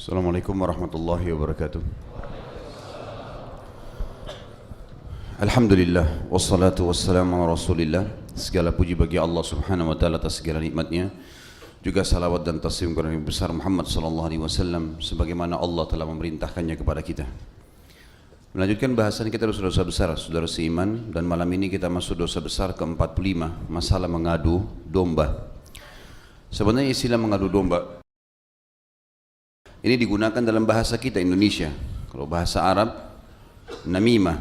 Assalamualaikum warahmatullahi wabarakatuh. Alhamdulillah wassalatu wassalamu ala Rasulillah. Segala puji bagi Allah Subhanahu wa taala atas segala nikmatnya. Juga salawat dan taslim kepada Nabi besar Muhammad sallallahu alaihi wasallam sebagaimana Allah telah memerintahkannya kepada kita. Melanjutkan bahasan kita dosa-dosa besar, saudara seiman, dan malam ini kita masuk dosa besar ke-45, masalah mengadu domba. Sebenarnya istilah mengadu domba ini digunakan dalam bahasa kita Indonesia. Kalau bahasa Arab, namimah.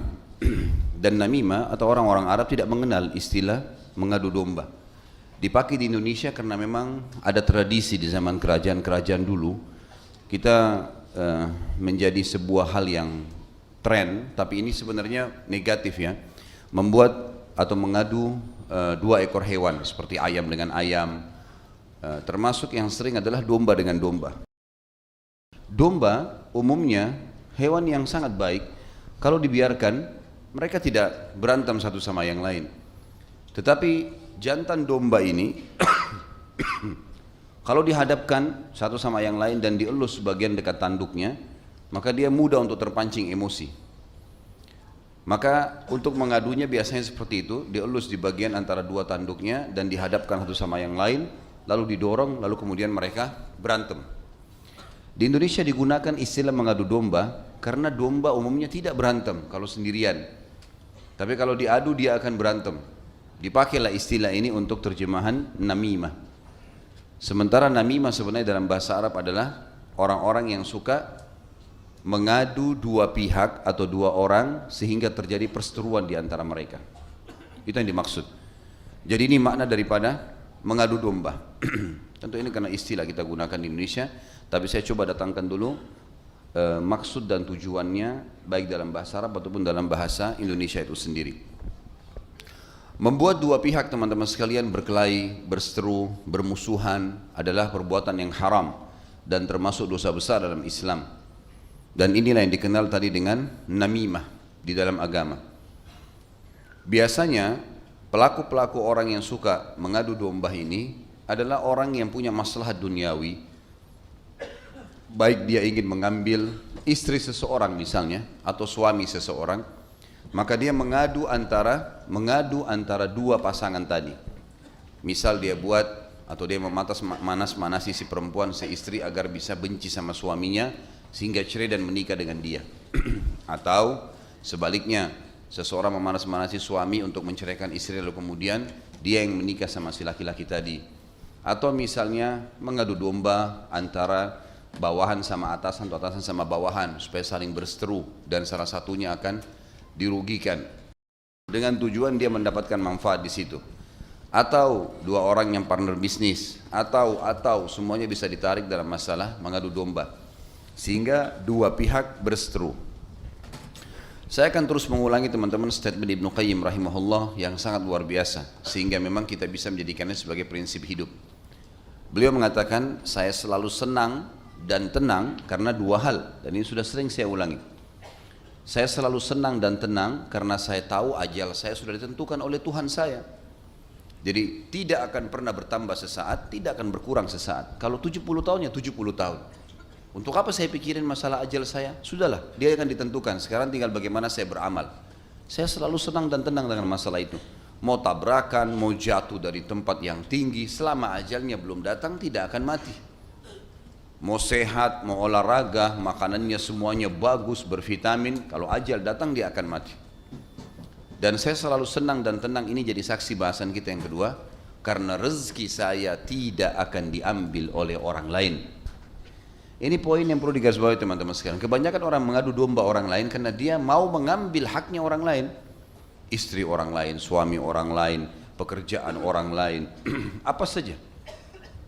Dan namimah atau orang-orang Arab tidak mengenal istilah mengadu domba. Dipakai di Indonesia karena memang ada tradisi di zaman kerajaan-kerajaan dulu. Kita menjadi sebuah hal yang tren, tapi ini sebenarnya negatif ya. Membuat atau mengadu dua ekor hewan seperti ayam dengan ayam. Termasuk yang sering adalah domba dengan domba. Domba umumnya hewan yang sangat baik. Kalau dibiarkan mereka tidak berantem satu sama yang lain. Tetapi jantan domba ini kalau dihadapkan satu sama yang lain dan dielus bagian dekat tanduknya, maka dia mudah untuk terpancing emosi. Maka untuk mengadunya biasanya seperti itu, dielus di bagian antara dua tanduknya dan dihadapkan satu sama yang lain, lalu didorong, lalu kemudian mereka berantem. Di Indonesia digunakan istilah mengadu domba karena domba umumnya tidak berantem kalau sendirian. Tapi kalau diadu dia akan berantem. Dipakailah istilah ini untuk terjemahan namimah. Sementara namimah sebenarnya dalam bahasa Arab adalah orang-orang yang suka mengadu dua pihak atau dua orang sehingga terjadi perseteruan di antara mereka. Itu yang dimaksud. Jadi ini makna daripada mengadu domba. Tentu ini karena istilah kita gunakan di Indonesia, tapi saya coba datangkan dulu maksud dan tujuannya baik dalam bahasa Arab ataupun dalam bahasa Indonesia itu sendiri. Membuat dua pihak teman-teman sekalian berkelahi, berseteru, bermusuhan adalah perbuatan yang haram dan termasuk dosa besar dalam Islam. Dan inilah yang dikenal tadi dengan namimah di dalam agama. Biasanya pelaku-pelaku orang yang suka mengadu domba ini adalah orang yang punya masalah duniawi. Baik dia ingin mengambil istri seseorang misalnya atau suami seseorang, maka dia mengadu antara dua pasangan tadi. Misal dia buat atau dia memanas-manasi si perempuan, si istri agar bisa benci sama suaminya sehingga cerai dan menikah dengan dia. Atau sebaliknya, seseorang memanas-manasi suami untuk menceraikan istri lalu kemudian dia yang menikah sama si laki-laki tadi. Atau misalnya mengadu domba antara bawahan sama atasan atau atasan sama bawahan supaya saling berseteru dan salah satunya akan dirugikan dengan tujuan dia mendapatkan manfaat di situ. Atau dua orang yang partner bisnis atau semuanya bisa ditarik dalam masalah mengadu domba sehingga dua pihak berseteru. Saya akan terus mengulangi teman-teman statement Ibnu Qayyim rahimahullah yang sangat luar biasa sehingga memang kita bisa menjadikannya sebagai prinsip hidup. Beliau mengatakan, saya selalu senang dan tenang karena dua hal, dan ini sudah sering saya ulangi. Saya selalu senang dan tenang karena saya tahu ajal saya sudah ditentukan oleh Tuhan saya. Jadi tidak akan pernah bertambah sesaat, tidak akan berkurang sesaat. Kalau 70 tahun ya 70 tahun. Untuk apa saya pikirin masalah ajal saya? Sudahlah, dia akan ditentukan. Sekarang tinggal bagaimana saya beramal. Saya selalu senang dan tenang dengan masalah itu. Mau tabrakan, mau jatuh dari tempat yang tinggi, selama ajalnya belum datang tidak akan mati. Mau sehat, mau olahraga, makanannya semuanya bagus, bervitamin, kalau ajal datang dia akan mati. Dan saya selalu senang dan tenang, ini jadi saksi bahasan kita yang kedua, karena rezeki saya tidak akan diambil oleh orang lain. Ini poin yang perlu digarisbawahi teman-teman sekalian. Kebanyakan orang mengadu domba orang lain karena dia mau mengambil haknya orang lain. Istri orang lain, suami orang lain, pekerjaan orang lain, apa saja.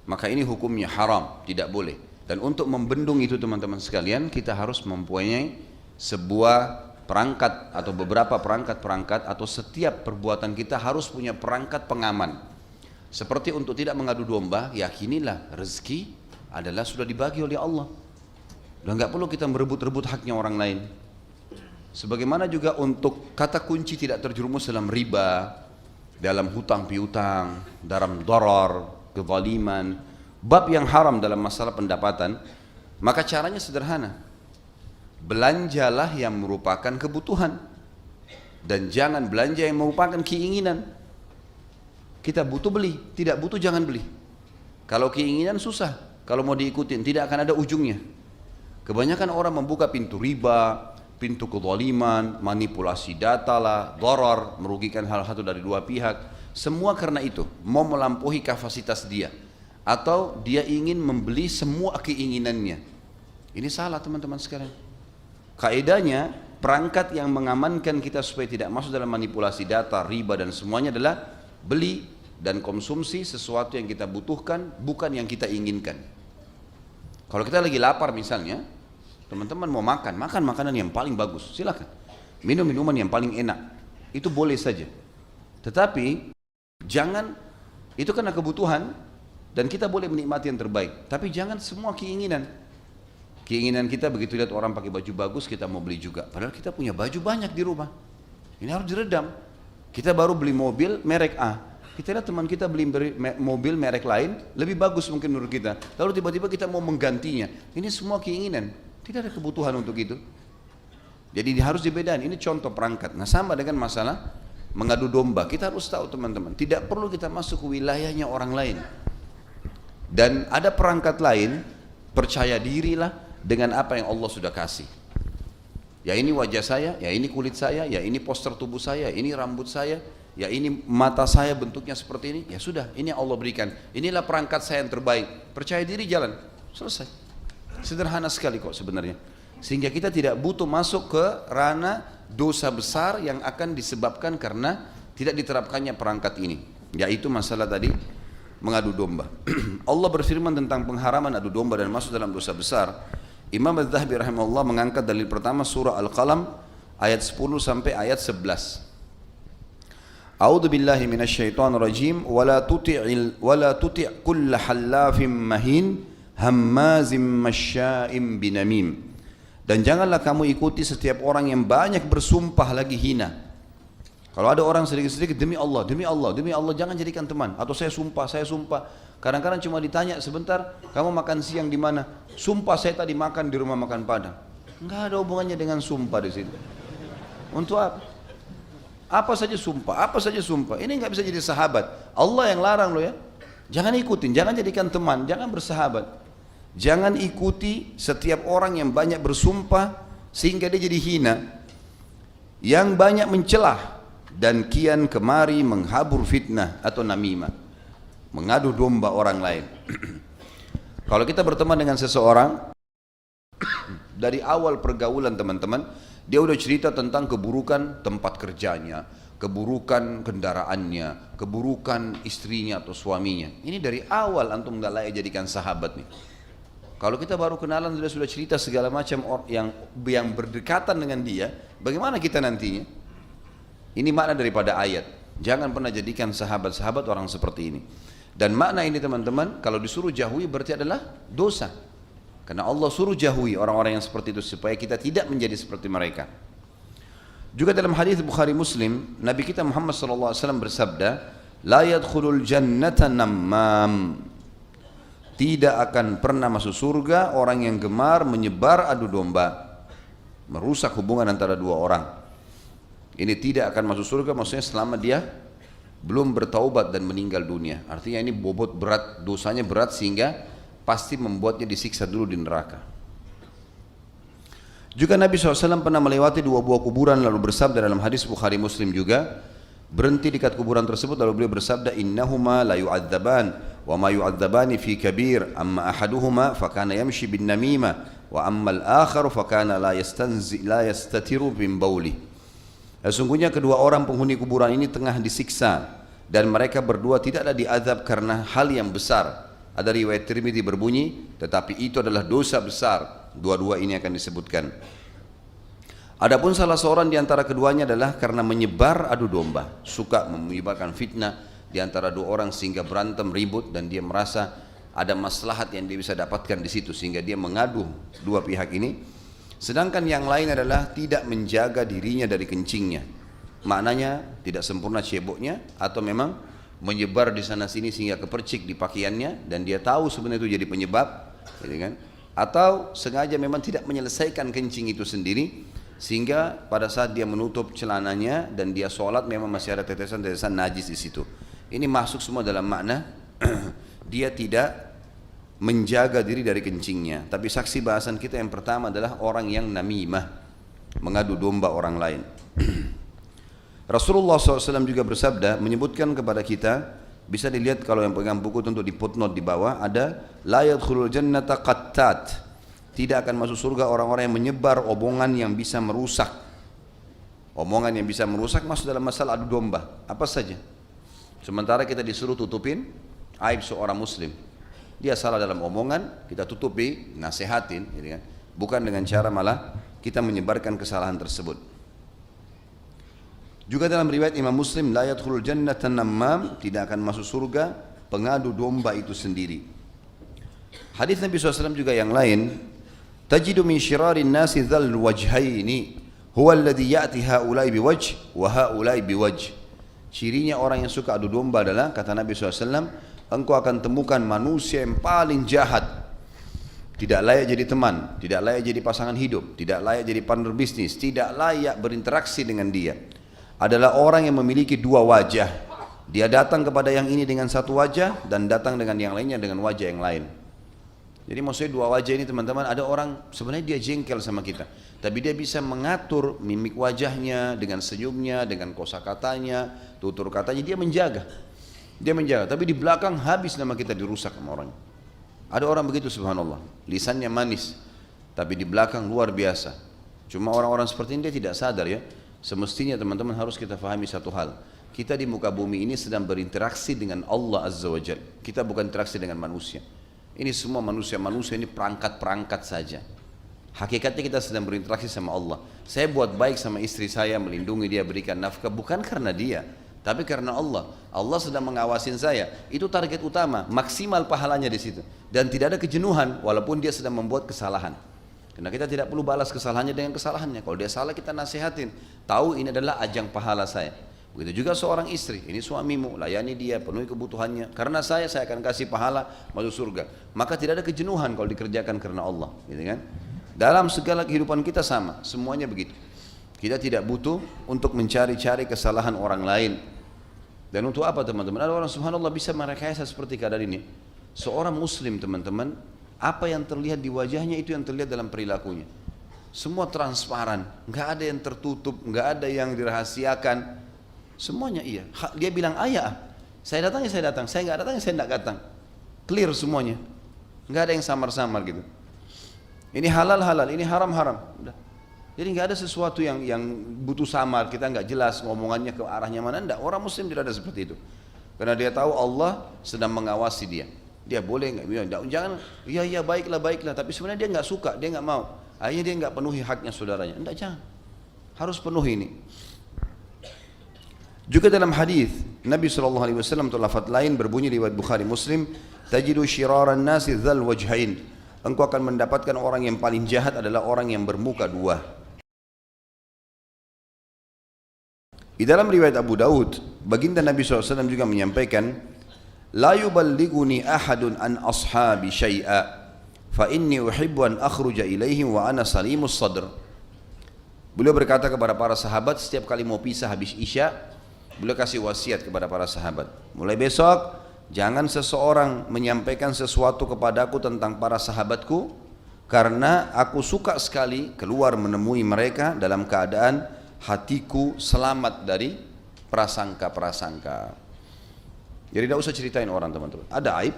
Maka ini hukumnya haram, tidak boleh. Dan untuk membendung itu teman-teman sekalian, kita harus mempunyai sebuah perangkat atau beberapa perangkat-perangkat atau setiap perbuatan kita harus punya perangkat pengaman. Seperti untuk tidak mengadu domba, yakinilah rezeki adalah sudah dibagi oleh Allah. Dan nggak perlu kita merebut-rebut haknya orang lain. Sebagaimana juga untuk kata kunci tidak terjerumus dalam riba, dalam hutang piutang, dalam darar, kezaliman, bab yang haram dalam masalah pendapatan, Maka caranya sederhana. Belanjalah yang merupakan kebutuhan dan jangan belanja yang merupakan keinginan. Kita butuh beli, tidak butuh jangan beli. Kalau keinginan susah, kalau mau diikutin tidak akan ada ujungnya. Kebanyakan orang membuka pintu riba, pintu kezaliman, manipulasi data lah, dharar, merugikan hal satu dari dua pihak. Semua karena itu, mau melampaui kapasitas dia. Atau dia ingin membeli semua keinginannya. Ini salah teman-teman sekalian. Kaedahnya, perangkat yang mengamankan kita supaya tidak masuk dalam manipulasi data, riba dan semuanya adalah beli dan konsumsi sesuatu yang kita butuhkan, bukan yang kita inginkan. Kalau kita lagi lapar misalnya, teman-teman mau makan makanan yang paling bagus, silakan. Minum minuman yang paling enak, itu boleh saja. Tetapi jangan, itu karena kebutuhan dan kita boleh menikmati yang terbaik. Tapi jangan semua keinginan. Keinginan kita begitu lihat orang pakai baju bagus, kita mau beli juga. Padahal kita punya baju banyak di rumah. Ini harus diredam. Kita baru beli mobil merek A. Kita lihat teman kita beli mobil merek lain, lebih bagus mungkin menurut kita. Lalu tiba-tiba kita mau menggantinya. Ini semua keinginan. Tidak ada kebutuhan untuk itu. Jadi harus dibedakan. Ini contoh perangkat. Nah sama dengan masalah mengadu domba. Kita harus tahu teman-teman. Tidak perlu kita masuk ke wilayahnya orang lain. Dan ada perangkat lain, percaya dirilah dengan apa yang Allah sudah kasih. Ya ini wajah saya, ya ini kulit saya, ya ini poster tubuh saya, ini rambut saya, ya ini mata saya bentuknya seperti ini. Ya sudah, ini yang Allah berikan. Inilah perangkat saya yang terbaik. Percaya diri jalan. Selesai. Sederhana sekali kok sebenarnya. Sehingga kita tidak butuh masuk ke ranah dosa besar yang akan disebabkan karena tidak diterapkannya perangkat ini. Yaitu masalah tadi mengadu domba. Allah berfirman tentang pengharaman adu domba dan masuk dalam dosa besar. Imam Az-Zahabi rahimahullah mengangkat dalil pertama surah Al-Qalam ayat 10 sampai ayat 11. A'udzu billahi minasyaitonir rajim wa la tuti' kulla hallafin mahin hammazim masya'im binamim. Dan janganlah kamu ikuti setiap orang yang banyak bersumpah lagi hina. Kalau ada orang sedikit-sedikit demi Allah, demi Allah, demi Allah jangan jadikan teman. Atau saya sumpah, saya sumpah. Kadang-kadang cuma ditanya sebentar, kamu makan siang di mana? Sumpah saya tadi makan di rumah makan Padang. Enggak ada hubungannya dengan sumpah di situ. Untuk apa? Apa saja sumpah, apa saja sumpah. Ini enggak bisa jadi sahabat. Allah yang larang loh ya. Jangan ikutin, jangan jadikan teman, jangan bersahabat. Jangan ikuti setiap orang yang banyak bersumpah sehingga dia jadi hina. Yang banyak mencelah dan kian kemari menghabur fitnah atau namimah. Mengadu domba orang lain. Kalau kita berteman dengan seseorang, dari awal pergaulan teman-teman, dia udah cerita tentang keburukan tempat kerjanya, keburukan kendaraannya, keburukan istrinya atau suaminya. Ini dari awal antum gak layak jadikan sahabat nih. Kalau kita baru kenalan sudah cerita segala macam yang berdekatan dengan dia, bagaimana kita nantinya? Ini makna daripada ayat. Jangan pernah jadikan sahabat-sahabat orang seperti ini. Dan makna ini teman-teman, kalau disuruh jauhi berarti adalah dosa. Karena Allah suruh jauhi orang-orang yang seperti itu supaya kita tidak menjadi seperti mereka. Juga dalam hadis Bukhari Muslim, Nabi kita Muhammad SAW bersabda, "La yadkhulul jannata nammam." Tidak akan pernah masuk surga orang yang gemar menyebar adu domba, merusak hubungan antara dua orang. Ini tidak akan masuk surga, maksudnya selama dia belum bertaubat dan meninggal dunia. Artinya ini bobot berat, dosanya berat sehingga pasti membuatnya disiksa dulu di neraka. Juga Nabi SAW pernah melewati dua buah kuburan lalu bersabda dalam hadis Bukhari Muslim juga, berhenti dekat kuburan tersebut lalu beliau bersabda, innahuma la yu'adzaban wa ma yu'adzabani fi kabir, amma ahaduhuma fakana yamshi bin namima wa amma al-akhar fakana la yastatiru bin bauli. Sesungguhnya kedua orang penghuni kuburan ini tengah disiksa dan mereka berdua tidaklah diazab karena hal yang besar. Ada riwayat Tirmidzi berbunyi, tetapi itu adalah dosa besar. Dua-dua ini akan disebutkan. Adapun salah seorang di antara keduanya adalah karena menyebar adu domba, suka menyebarkan fitnah di antara dua orang sehingga berantem ribut dan dia merasa ada maslahat yang dia bisa dapatkan di situ sehingga dia mengadu dua pihak ini. Sedangkan yang lain adalah tidak menjaga dirinya dari kencingnya. Maknanya tidak sempurna ceboknya atau memang menyebar di sana sini sehingga kepercik di pakaiannya dan dia tahu sebenarnya itu jadi penyebab, gitu kan? atau sengaja memang tidak menyelesaikan kencing itu sendiri, sehingga pada saat dia menutup celananya dan dia sholat memang masih ada tetesan-tetesan najis di situ. Ini masuk semua dalam makna dia tidak menjaga diri dari kencingnya. Tapi saksi bahasan kita yang pertama adalah orang yang namimah, mengadu domba orang lain. Rasulullah SAW juga bersabda, menyebutkan kepada kita, bisa dilihat kalau yang pegang buku tentu di footnote di bawah ada, la yadkhulul jannata qattat, tidak akan masuk surga orang-orang yang menyebar omongan yang bisa merusak. Omongan yang bisa merusak masuk dalam masalah adu domba, apa saja. Sementara kita disuruh tutupin aib seorang muslim, dia salah dalam omongan, kita tutupi, nasihatin, gitu kan? Bukan dengan cara malah kita menyebarkan kesalahan tersebut. Juga dalam riwayat Imam Muslim, la yadkhulul jannata namam, tidak akan masuk surga pengadu domba itu sendiri. Hadis Nabi SAW juga yang lain, tajidu min syirarin nasi dhal wajhaini huwa alladhi ya'ti haulai biwajh wa haulai biwajh. Cirinya orang yang suka adu domba adalah, kata Nabi SAW, engkau akan temukan manusia yang paling jahat, tidak layak jadi teman, tidak layak jadi pasangan hidup, tidak layak jadi partner bisnis, tidak layak berinteraksi dengan dia, adalah orang yang memiliki dua wajah. Dia datang kepada yang ini dengan satu wajah dan datang dengan yang lainnya dengan wajah yang lain. Jadi maksudnya dua wajah ini teman-teman, ada orang sebenarnya dia jengkel sama kita, tapi dia bisa mengatur mimik wajahnya dengan senyumnya, dengan kosakatanya, tutur katanya, dia menjaga. Dia menjaga, tapi di belakang habis nama kita dirusak sama orang. Ada orang begitu subhanallah, lisannya manis, tapi di belakang luar biasa. Cuma orang-orang seperti ini dia tidak sadar ya. Semestinya teman-teman harus kita fahami satu hal. Kita di muka bumi ini sedang berinteraksi dengan Allah Azza wa Jalla. Kita bukan interaksi dengan manusia. Ini semua manusia-manusia ini perangkat-perangkat saja. Hakikatnya kita sedang berinteraksi sama Allah. Saya buat baik sama istri saya, melindungi dia, berikan nafkah, bukan karena dia, tapi karena Allah. Allah sedang mengawasin saya. Itu target utama, maksimal pahalanya di situ. Dan tidak ada kejenuhan walaupun dia sedang membuat kesalahan. Karena kita tidak perlu balas kesalahannya dengan kesalahannya. Kalau dia salah kita nasihatin. Tahu ini adalah ajang pahala saya. Begitu juga seorang istri, ini suamimu, layani dia, penuhi kebutuhannya. Karena saya akan kasih pahala masuk surga. Maka tidak ada kejenuhan kalau dikerjakan karena Allah, gitu kan? Dalam segala kehidupan kita sama, semuanya begitu. Kita tidak butuh untuk mencari-cari kesalahan orang lain. Dan untuk apa teman-teman? Ada orang subhanallah bisa merekayasa seperti keadaan ini. Seorang muslim teman-teman, apa yang terlihat di wajahnya itu yang terlihat dalam perilakunya. Semua transparan, nggak ada yang tertutup, nggak ada yang dirahasiakan. Semuanya iya. Dia bilang ayah, saya datang, saya nggak datang, saya nggak datang. Clear semuanya, nggak ada yang samar-samar gitu. Ini halal, ini haram. Udah. Jadi nggak ada sesuatu yang butuh samar. Kita nggak jelas ngomongannya ke arahnya mana. Enggak. Orang Muslim tidak ada seperti itu. Karena dia tahu Allah sedang mengawasi dia. Dia boleh nggak? Jangan. Iya baiklah. Tapi sebenarnya dia nggak suka, dia nggak mau. Akhirnya dia nggak penuhi haknya saudaranya. Enggak, jangan. Harus penuhi ini. Juga dalam hadis Nabi SAW untuk lafaz lain berbunyi riwayat Bukhari Muslim, tajidu syiraran nasi dzal wajhain. Engkau akan mendapatkan orang yang paling jahat adalah orang yang bermuka dua. Di dalam riwayat Abu Daud, baginda Nabi SAW juga menyampaikan, la yuballighuni ahadun an ashabi syai'a fa inni uhibbu an akhruja ilaihim wa ana salimus sadr. Beliau berkata kepada para sahabat setiap kali mau pisah habis Isya, beliau kasih wasiat kepada para sahabat, mulai besok jangan seseorang menyampaikan sesuatu kepadaku tentang para sahabatku, karena aku suka sekali keluar menemui mereka dalam keadaan hatiku selamat dari prasangka-prasangka. Jadi tidak usah ceritain orang teman-teman. Ada aib,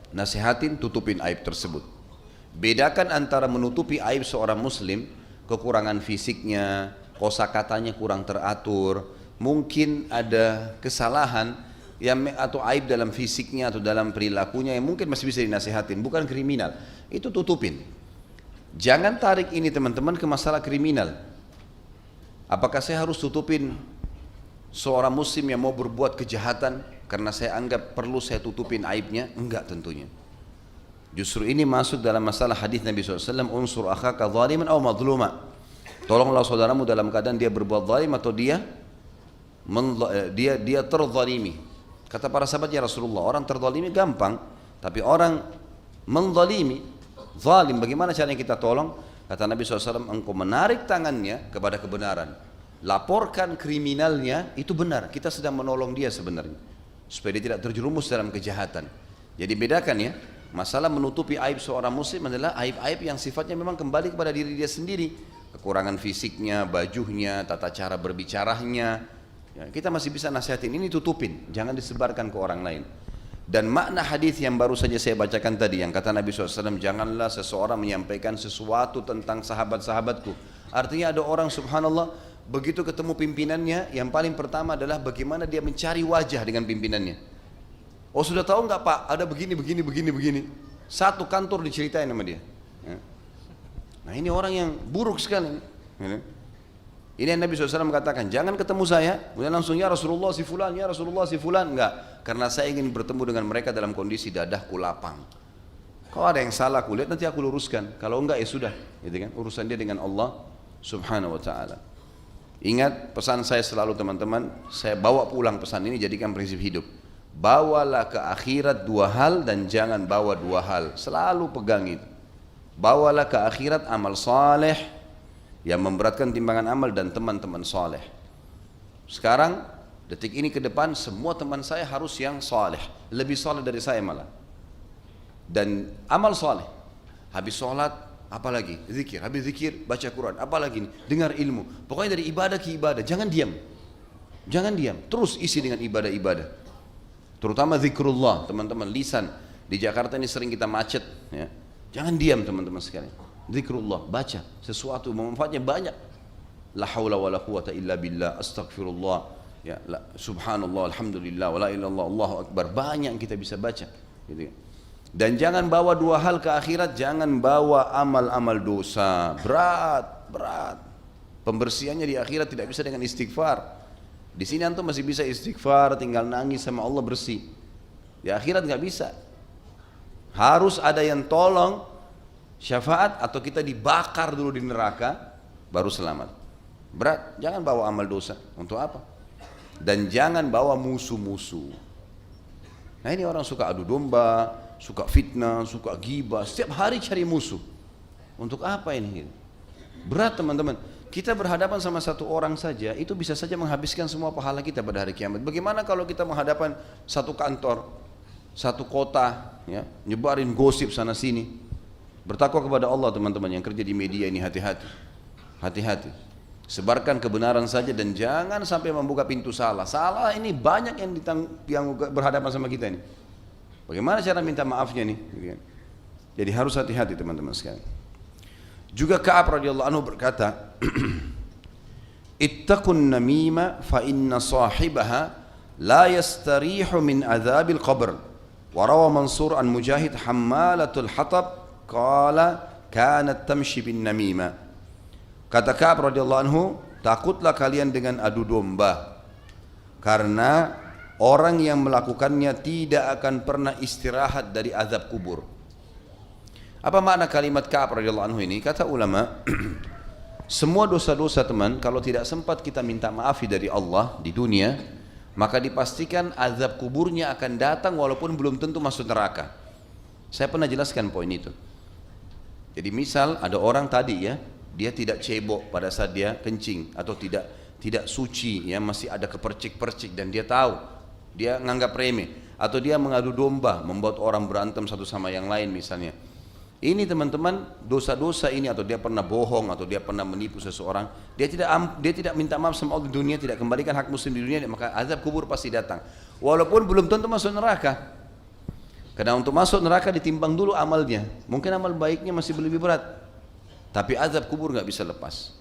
nasihatin, tutupin aib tersebut. Bedakan antara menutupi aib seorang muslim, kekurangan fisiknya, kosakatanya kurang teratur, mungkin ada kesalahan yang atau aib dalam fisiknya atau dalam perilakunya yang mungkin masih bisa dinasihatin, bukan kriminal, itu tutupin. Jangan tarik ini teman-teman ke masalah kriminal. Apakah saya harus tutupin seorang muslim yang mau berbuat kejahatan karena saya anggap perlu saya tutupin aibnya? Enggak tentunya. Justru ini masuk dalam masalah hadis Nabi SAW, unsur akhaka zaliman aw madluma. Tolonglah saudaramu dalam keadaan dia berbuat zalim atau dia terzalimi. Kata para sahabat, ya Rasulullah, orang terzalimi gampang, tapi orang menzalimi zalim, bagaimana caranya kita tolong? Kata Nabi SAW, engkau menarik tangannya kepada kebenaran, laporkan kriminalnya, itu benar, kita sedang menolong dia sebenarnya, supaya dia tidak terjerumus dalam kejahatan. Jadi bedakan ya, masalah menutupi aib seorang muslim adalah aib-aib yang sifatnya memang kembali kepada diri dia sendiri, kekurangan fisiknya, bajunya, tata cara berbicaranya, ya, kita masih bisa nasihatin, ini tutupin, jangan disebarkan ke orang lain. Dan makna hadis yang baru saja saya bacakan tadi, yang kata Nabi SAW, janganlah seseorang menyampaikan sesuatu tentang sahabat-sahabatku. Artinya ada orang subhanallah, begitu ketemu pimpinannya, yang paling pertama adalah bagaimana dia mencari wajah dengan pimpinannya. Oh sudah tahu nggak Pak, ada begini. Satu kantor diceritain sama dia. Nah ini orang yang buruk sekali. Ini yang Nabi SAW katakan, jangan ketemu saya, kemudian langsung ya Rasulullah si fulan, ya Rasulullah si fulan, enggak. Karena saya ingin bertemu dengan mereka dalam kondisi dadahku lapang. Kalau ada yang salah aku lihat nanti aku luruskan, kalau enggak ya sudah, gitu kan? Urusan dia dengan Allah Subhanahu wa taala. Ingat pesan saya selalu teman-teman, saya bawa pulang pesan ini, jadikan prinsip hidup. Bawalah ke akhirat dua hal dan jangan bawa dua hal, selalu pegang itu. Bawalah ke akhirat amal saleh yang memberatkan timbangan amal dan teman-teman saleh. Sekarang detik ini ke depan semua teman saya harus yang saleh, lebih saleh dari saya malah. Dan amal saleh, habis sholat apalagi zikir, habis zikir baca Quran, apalagi dengar ilmu. Pokoknya dari ibadah ke ibadah, jangan diam, terus isi dengan ibadah-ibadah. Terutama zikrullah teman-teman, lisan. Di Jakarta ini sering kita macet, ya. Jangan diam teman-teman sekalian. Zikrullah, baca sesuatu manfaatnya banyak. La haula wala quwata illa billah, astaghfirullah, ya, subhanallah, alhamdulillah, wala ilallah, Allahu akbar. Banyak yang kita bisa baca, gitu. Dan jangan bawa dua hal ke akhirat, jangan bawa amal-amal dosa berat. Pembersihannya di akhirat tidak bisa dengan istighfar. Di sini antum masih bisa istighfar, tinggal nangis sama Allah bersih. Di akhirat nggak bisa. Harus ada yang tolong syafaat atau kita dibakar dulu di neraka baru selamat. Berat, jangan bawa amal dosa. Untuk apa? Dan jangan bawa musuh-musuh. Nah ini orang suka adu domba, suka fitnah, suka ghibah, setiap hari cari musuh. Untuk apa ini? Berat teman-teman. Kita berhadapan sama satu orang saja, itu bisa saja menghabiskan semua pahala kita pada hari kiamat. Bagaimana kalau kita menghadapan satu kantor, satu kota, ya, nyebarin gosip sana sini. Bertakwa kepada Allah teman-teman yang kerja di media ini, hati-hati. Sebarkan kebenaran saja dan jangan sampai membuka pintu salah. Salah ini banyak yang berhadapan sama kita ini. Bagaimana cara minta maafnya nih? Jadi harus hati-hati teman-teman sekalian. Juga Ka'ab radhiyallahu anhu berkata, "Ittaqun namima fa inna sahibaha la yastarihu min adzabil qabr." Wa rawa Mansur an Mujahid hammalatul hatab qala kanat tamshi bin namima. Kata Ka'ab radhiyallahu anhu, takutlah kalian dengan adu domba, karena orang yang melakukannya tidak akan pernah istirahat dari azab kubur. Apa makna kalimat Ka'ab radhiyallahu anhu ini? Kata ulama, semua dosa-dosa teman, kalau tidak sempat kita minta maaf dari Allah di dunia, maka dipastikan azab kuburnya akan datang walaupun belum tentu masuk neraka. Saya pernah jelaskan poin itu. Jadi misal ada orang tadi ya, dia tidak cebok pada saat dia kencing atau tidak suci, ya, masih ada kepercik-percik dan dia tahu, dia nganggap remeh, atau dia mengadu domba, membuat orang berantem satu sama yang lain misalnya. Ini teman-teman, dosa-dosa ini, atau dia pernah bohong, atau dia pernah menipu seseorang, dia tidak minta maaf sama Allah di dunia, tidak kembalikan hak muslim di dunia, maka azab kubur pasti datang. Walaupun belum tentu masuk neraka. Karena untuk masuk neraka ditimbang dulu amalnya. Mungkin amal baiknya masih lebih berat, tapi azab kubur nggak bisa lepas.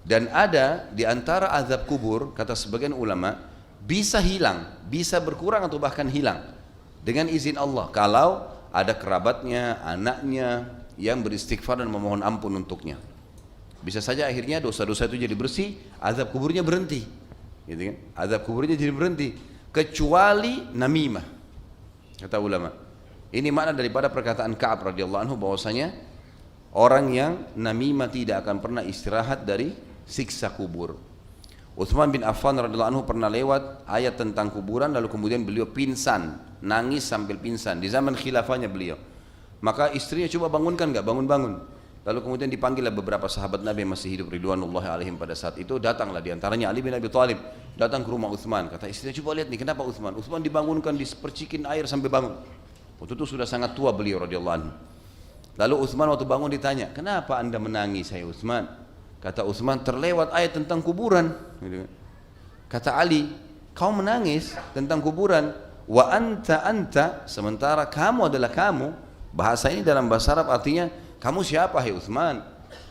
Dan ada di antara azab kubur, kata sebagian ulama, bisa hilang, bisa berkurang atau bahkan hilang dengan izin Allah kalau ada kerabatnya, anaknya yang beristighfar dan memohon ampun untuknya. Bisa saja akhirnya dosa-dosa itu jadi bersih, azab kuburnya berhenti, gitu kan? Azab kuburnya jadi berhenti, kecuali namimah, kata ulama. Ini makna daripada perkataan Ka'ab radhiyallahu anhu bahwasanya orang yang namimah tidak akan pernah istirahat dari siksa kubur. Utsman bin Affan radhiyallahu anhu pernah lewat ayat tentang kuburan, lalu kemudian beliau pingsan, nangis sambil pingsan di zaman khilafahnya beliau. Maka istrinya coba bangunkan, nggak bangun-bangun. Lalu kemudian dipanggillah beberapa sahabat Nabi yang masih hidup ridwanullahi alaihim pada saat itu. Datanglah diantaranya Ali bin Abi Thalib, datang ke rumah Utsman. Kata istrinya, coba lihat nih, kenapa Utsman? Utsman dibangunkan, dipercikin air sampai bangun. Waktu itu sudah sangat tua beliau radhiyallahu anhu. Lalu Utsman waktu bangun ditanya, kenapa anda menangis hai Utsman? Kata Utsman, terlewat ayat tentang kuburan. Kata Ali, kau menangis tentang kuburan, wa anta, sementara kamu adalah kamu. Bahasa ini dalam bahasa Arab artinya, kamu siapa hai Utsman?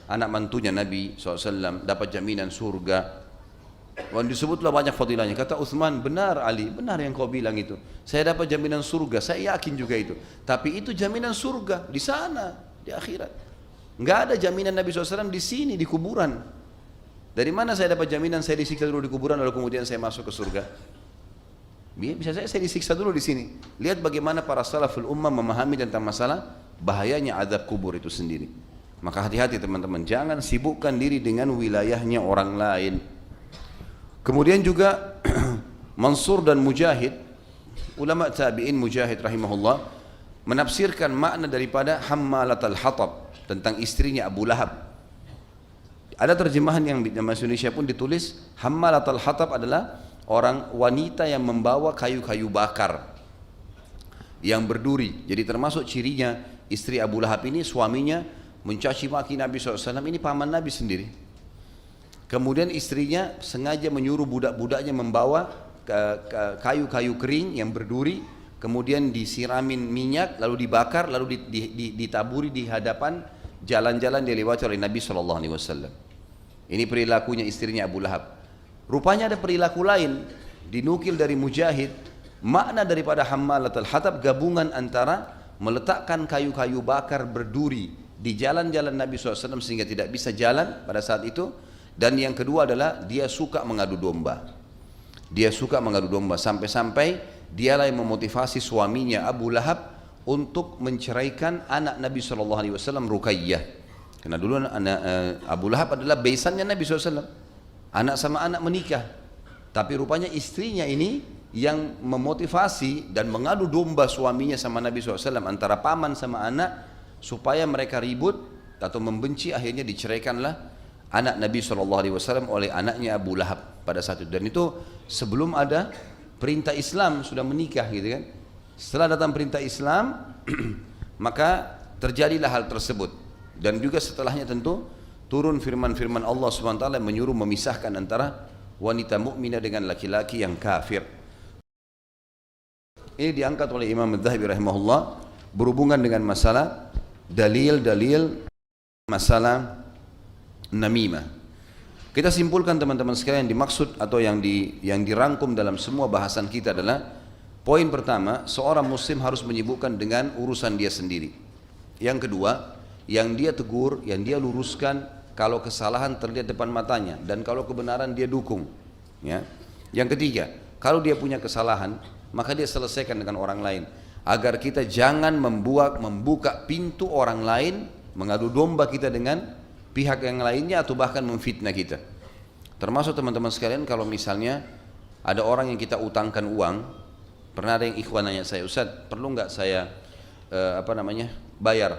Anak mantunya Nabi SAW, dapat jaminan surga. Dan disebutlah banyak fadilahnya. Kata Utsman, benar Ali, benar yang kau bilang itu. Saya dapat jaminan surga, saya yakin juga itu. Tapi itu jaminan surga di sana, di akhirat. Enggak ada jaminan Nabi SAW di sini, di kuburan. Dari mana saya dapat jaminan saya disiksa dulu di kuburan lalu kemudian saya masuk ke surga? Bisa saya disiksa dulu di sini. Lihat bagaimana para salaful ummah memahami tentang masalah bahayanya azab kubur itu sendiri. Maka hati-hati teman-teman, jangan sibukkan diri dengan wilayahnya orang lain. Kemudian juga Mansur dan Mujahid, ulama tabi'in Mujahid rahimahullah, menafsirkan makna daripada hammalatul hatab tentang istrinya Abu Lahab. Ada terjemahan yang di bahasa Indonesia pun ditulis hammalatul hatab adalah orang wanita yang membawa kayu-kayu bakar yang berduri. Jadi termasuk cirinya istri Abu Lahab ini, suaminya mencaci maki Nabi SAW, ini paman Nabi sendiri. Kemudian istrinya sengaja menyuruh budak-budaknya membawa kayu-kayu kering yang berduri, kemudian disiramin minyak, lalu dibakar, lalu ditaburi di hadapan jalan-jalan dia lewati oleh Nabi SAW. Ini perilakunya istrinya Abu Lahab. Rupanya ada perilaku lain, dinukil dari Mujahid, makna daripada hammalatul hatab gabungan antara meletakkan kayu-kayu bakar berduri di jalan-jalan Nabi SAW sehingga tidak bisa jalan pada saat itu, dan yang kedua adalah dia suka mengadu domba. Dia suka mengadu domba sampai-sampai dialah yang memotivasi suaminya Abu Lahab untuk menceraikan anak Nabi SAW Ruqayyah. Karena dulu Abu Lahab adalah besannya Nabi SAW. Anak sama anak menikah, tapi rupanya istrinya ini yang memotivasi dan mengadu domba suaminya sama Nabi SAW, antara paman sama anak, supaya mereka ribut atau membenci. Akhirnya diceraikanlah anak Nabi SAW oleh anaknya Abu Lahab pada saat itu. Dan itu sebelum ada perintah Islam sudah menikah gitu kan. Setelah datang perintah Islam maka terjadilah hal tersebut. Dan juga setelahnya tentu turun firman-firman Allah SWT yang menyuruh memisahkan antara wanita mukminah dengan laki-laki yang kafir. Ini diangkat oleh Imam Adz-Dzahabi rahimahullah berhubungan dengan masalah dalil-dalil masalah namimah. Kita simpulkan teman-teman sekalian, dimaksud atau yang dirangkum dalam semua bahasan kita adalah poin pertama, seorang muslim harus menyibukkan dengan urusan dia sendiri. Yang kedua, yang dia tegur, yang dia luruskan kalau kesalahan terlihat depan matanya, dan kalau kebenaran dia dukung. Ya. Yang ketiga, kalau dia punya kesalahan, maka dia selesaikan dengan orang lain, agar kita jangan membuka pintu orang lain mengadu domba kita dengan pihak yang lainnya atau bahkan memfitnah kita. Termasuk teman-teman sekalian, kalau misalnya ada orang yang kita utangkan uang, pernah ada yang ikhwan nanya saya, Ustaz, perlu nggak saya bayar,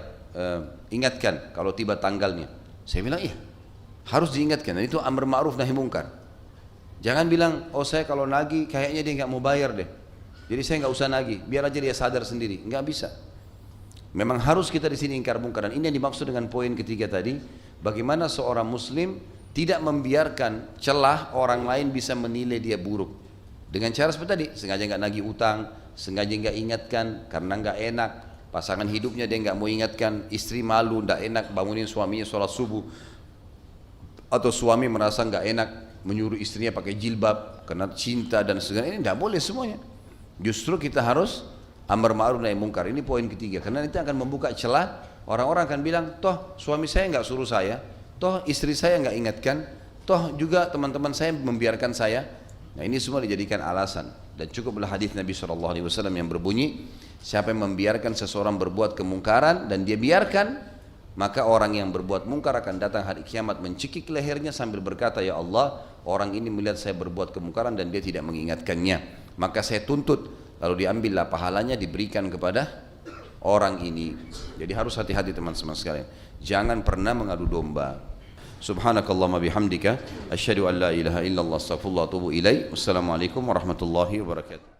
ingatkan kalau tiba tanggalnya. Saya bilang iya, harus diingatkan, dan itu amar ma'ruf nahi mungkar. Jangan bilang, oh saya kalau nagih kayaknya dia nggak mau bayar deh, jadi saya nggak usah nagih, biar aja dia sadar sendiri. Nggak bisa. Memang harus kita di sini ingkar mungkar, dan ini yang dimaksud dengan poin ketiga tadi, bagaimana seorang muslim tidak membiarkan celah orang lain bisa menilai dia buruk dengan cara seperti tadi, sengaja nggak nagih utang, sengaja nggak ingatkan karena nggak enak. Pasangan hidupnya dia nggak mau ingatkan, istri malu, nggak enak bangunin suaminya sholat subuh, atau suami merasa nggak enak menyuruh istrinya pakai jilbab karena cinta dan segala, ini nggak boleh semuanya. Justru kita harus amar ma'ruf nahi mungkar. Ini poin ketiga, karena itu akan membuka celah. Orang-orang akan bilang, toh suami saya nggak suruh saya, toh istri saya nggak ingatkan, toh juga teman-teman saya membiarkan saya. Nah ini semua dijadikan alasan. Dan cukuplah hadis Nabi SAW yang berbunyi, siapa yang membiarkan seseorang berbuat kemungkaran dan dia biarkan, maka orang yang berbuat mungkar akan datang hari kiamat mencekik lehernya sambil berkata, ya Allah, orang ini melihat saya berbuat kemungkaran dan dia tidak mengingatkannya, maka saya tuntut, lalu diambillah pahalanya diberikan kepada orang ini. Jadi harus hati-hati teman-teman sekalian. Jangan pernah mengadu domba. Subhanakallahumma bihamdika asyhadu an la ilaha illallah astaghfirullah wa atubu ilaik. Wassalamualaikum warahmatullahi wabarakatuh.